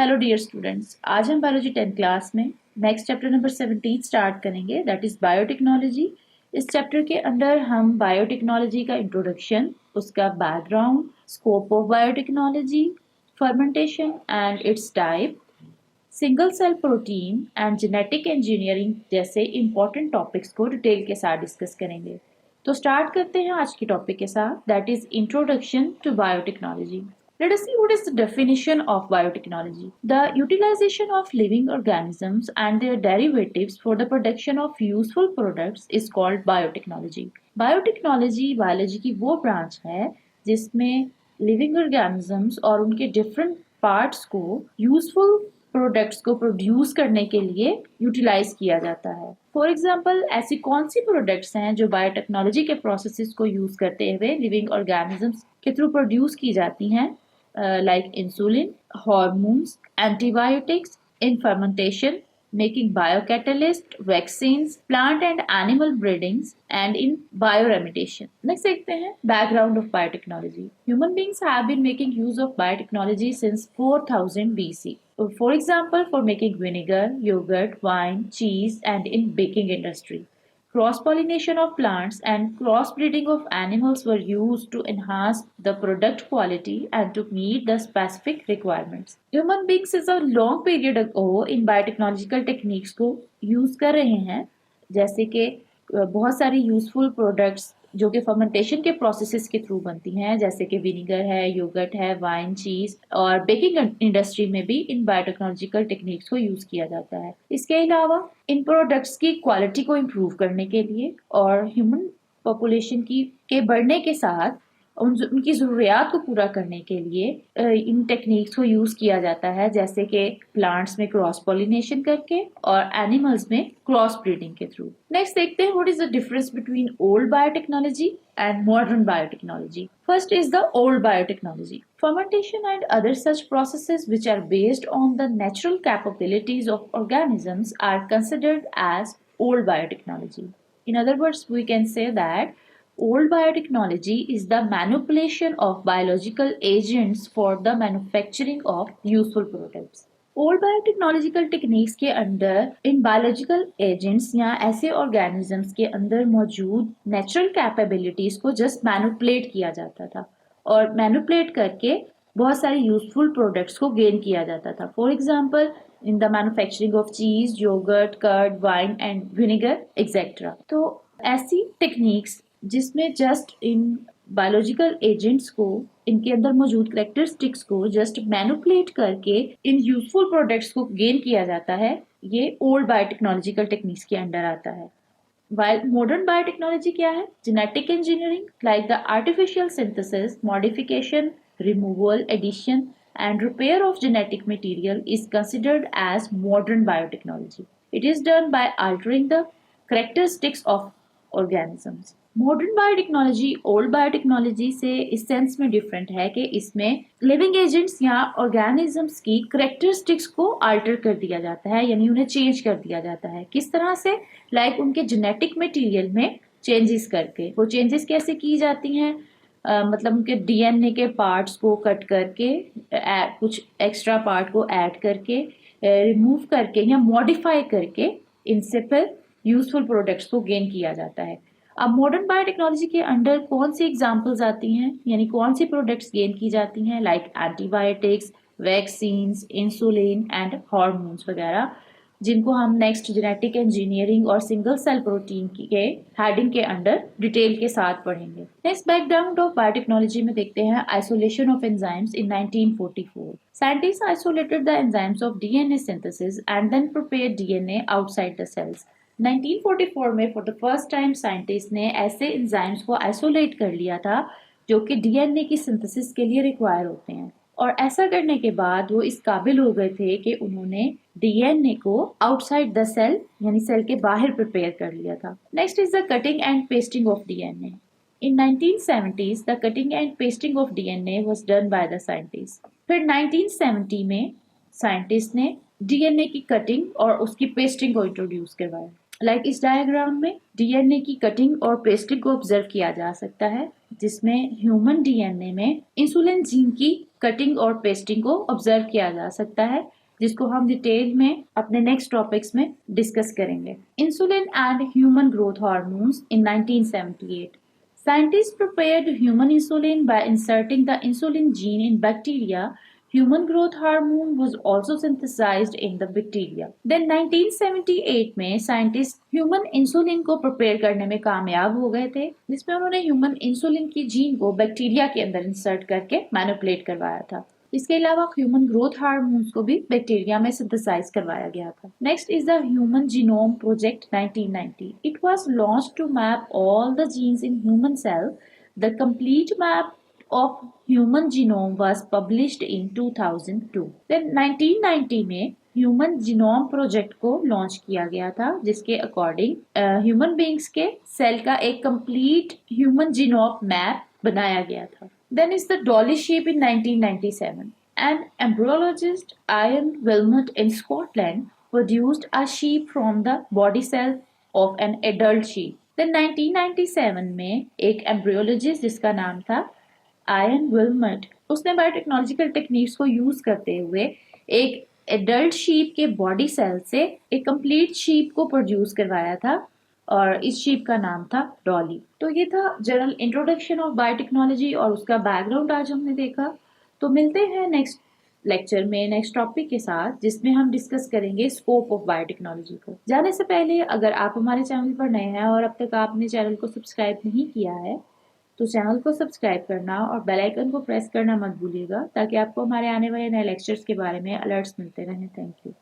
Hello dear students, आज हम biology 10 class में नेक्स्ट चैप्टर नंबर 17 स्टार्ट करेंगे, दैट इज़ बायोटेक्नोलॉजी। इस चैप्टर के अंदर हम बायोटेक्नोलॉजी का इंट्रोडक्शन, उसका background, scope of biotechnology, fermentation and its type, single cell protein and genetic engineering जैसे इंपॉर्टेंट टॉपिक्स को डिटेल के साथ डिस्कस करेंगे। तो स्टार्ट करते हैं आज के टॉपिक के साथ, that is introduction to biotechnology. Let us see what is the definition of biotechnology. The utilization of living organisms and their derivatives for the production of useful products is called biotechnology. Biotechnology biology की वो branch है जिसमें living organisms और उनके different parts को useful products को produce करने के लिए यूटिलाइज किया जाता है। फॉर एग्जाम्पल, ऐसी कौन सी प्रोडक्ट्स हैं जो बायोटेक्नोलॉजी के प्रोसेसेस को यूज करते हुए लिविंग ऑर्गेनिजम्स के थ्रू प्रोड्यूस की जाती हैं, like insulin, hormones, antibiotics, in fermentation, making biocatalyst, vaccines, plant and animal breedings, and in bioremediation. Next देखते हैं background of biotechnology. Human beings have been making use of biotechnology since 4000 BC. For example, for making vinegar, yogurt, wine, cheese, and in baking industry. Cross-pollination of plants and cross-breeding of animals were used to enhance the product quality and to meet the specific requirements. Human beings is a long period ago in biotechnological techniques को use कर रहे हैं, जैसे कि बहुत सारी useful products जो कि फर्मेंटेशन के प्रोसेसेस के थ्रू बनती हैं, जैसे कि विनीगर है, योगर्ट है, वाइन, चीज, और बेकिंग इंडस्ट्री में भी इन बायोटेक्नोलॉजिकल टेक्निक्स को यूज किया जाता है। इसके अलावा इन प्रोडक्ट्स की क्वालिटी को इम्प्रूव करने के लिए और ह्यूमन पॉपुलेशन के बढ़ने के साथ उनकी ज़रूरियात को पूरा करने के लिए इन टेक्निक्स को यूज़ किया जाता है, जैसे कि प्लांट्स में क्रॉस पॉलिनेशन करके और एनिमल्स में क्रॉस ब्रीडिंग के थ्रू। नेक्स्ट देखते हैं what is the difference between old biotechnology and modern biotechnology. First is the old biotechnology. Fermentation and other such processes which are based on the natural capabilities of organisms are considered as old biotechnology. In other words, we can say that old biotechnology is the manipulation of biological agents for the manufacturing of useful products. Old biotechnological techniques के अंदर in biological agents या ऐसे organisms के अंदर मौजूद natural capabilities को just manipulate किया जाता था और मैनिपुलेट करके बहुत सारे यूजफुल प्रोडक्ट्स को गेन किया जाता था। For example, in the manufacturing of cheese, yogurt, curd, wine and vinegar etcetera. तो ऐसी टेक्निक्स जिसमें जस्ट इन बायोलॉजिकल एजेंट्स को, इनके अंदर मौजूद करेक्टरिस्टिक्स को जस्ट मैनिपुलेट करके इन यूजफुल प्रोडक्ट्स को गेन किया जाता है, ये ओल्ड बायोटेक्नोलॉजिकल टेक्निक्स के अंडर आता है। वाइल मॉडर्न बायोटेक्नोलॉजी क्या है? Genetic engineering, like the artificial synthesis, modification, removal, addition and repair of genetic material is considered as modern biotechnology. It is done by altering the characteristics of organisms. Modern biotechnology old biotechnology से इस sense में different है कि इसमें living agents या organisms की characteristics को alter कर दिया जाता है, यानी उन्हें चेंज कर दिया जाता है। किस तरह से? लाइक उनके जेनेटिक मटेरियल में चेंजेस करके। वो चेंजेस कैसे की जाती हैं? मतलब उनके डीएनए के पार्ट्स को कट करके कुछ एक्स्ट्रा पार्ट को ऐड करके, रिमूव करके या मॉडिफाई करके इनसे फिर यूजफुल प्रोडक्ट्स को गेन किया जाता है। अब मॉडर्न बायोटेक्नोलॉजी के अंडर कौन सी एग्जांपल्स आती हैं, यानी कौन सी प्रोडक्ट्स गेन की जाती हैं? Like antibiotics, vaccines, insulin and hormones वगैरह, जिनको हम नेक्स्ट जेनेटिक इंजीनियरिंग और सिंगल सेल प्रोटीन के हेडिंग के अंडर डिटेल के साथ पढ़ेंगे। नेक्स्ट बैकग्राउंड ऑफ बायोटेक्नोलॉजी में देखते हैं isolation of enzymes in 1944। Scientists isolated the enzymes of DNA synthesis and then prepared DNA outside the cells. 1944 में for the first time scientist ने ऐसे एंजाइम्स को आइसोलेट कर लिया था जो कि डीएनए की सिंथेसिस के लिए रिक्वायर होते हैं, और ऐसा करने के बाद वो इस काबिल हो गए थे कि उन्होंने डीएनए को आउटसाइड द सेल यानी सेल के बाहर प्रिपेयर कर लिया था। Next is the cutting and pasting of DNA. In 1970s the cutting and pasting of DNA was done by the scientist. फिर 1970 में साइंटिस्ट ने डीएनए की कटिंग और उसकी पेस्टिंग को इंट्रोड्यूस करवाया। लाइक इस डायग्राम में डीएनए की कटिंग और पेस्टिंग को ऑब्जर्व किया जा सकता है, जिसमें ह्यूमन डीएनए में इंसुलिन जीन की कटिंग और पेस्टिंग को ऑब्जर्व किया जा सकता है, जिसको हम डिटेल में अपने नेक्स्ट टॉपिक्स में डिस्कस करेंगे। Insulin and human growth hormones in 1978. Scientists prepared human insulin by inserting the insulin gene in bacteria. Human growth hormone was also synthesized in the bacteria. Then 1978 में scientist human insulin को prepare करने में कामयाब हो गए थे, जिसमें उन्होंने ह्यूमन इंसुलिन की जीन को बैक्टीरिया के अंदर इंसर्ट करके मैनिपुलेट करवाया था। इसके अलावा ह्यूमन ग्रोथ हार्मोन्स को भी बैक्टीरिया में सिंथेसाइज करवाया गया था। Next is the human genome project 1990. It was launched to map all the genes in human cell. The complete map of human genome was published in 2002. Then 1990 में human genome project को launch किया गया था, जिसके according human beings के cell का एक complete human genome map बनाया गया था। Then is the Dolly sheep in 1997. An embryologist, Ian Wilmot in Scotland, produced a sheep from the body cell of an adult sheep. Then 1997 में एक embryologist जिसका नाम था आयन विल्मट, उसने बायोटेक्नोलॉजिकल टेक्निक्स को यूज करते हुए एक एडल्ट शीप के बॉडी सेल से एक कंप्लीट शीप को प्रोड्यूस करवाया था और इस शीप का नाम था डॉली। तो ये था जनरल इंट्रोडक्शन ऑफ बायोटेक्नोलॉजी और उसका बैकग्राउंड आज हमने देखा। तो मिलते हैं नेक्स्ट लेक्चर में नेक्स्ट टॉपिक के साथ, जिसमें हम डिस्कस करेंगे स्कोप ऑफ बायोटेक्नोलॉजी को। जाने से पहले अगर आप हमारे चैनल पर नए हैं और अब तक आपने चैनल को सब्सक्राइब नहीं किया है तो चैनल को सब्सक्राइब करना और बेल आइकन को प्रेस करना मत भूलिएगा, ताकि आपको हमारे आने वाले नए लेक्चर्स के बारे में अलर्ट्स मिलते रहें। Thank you.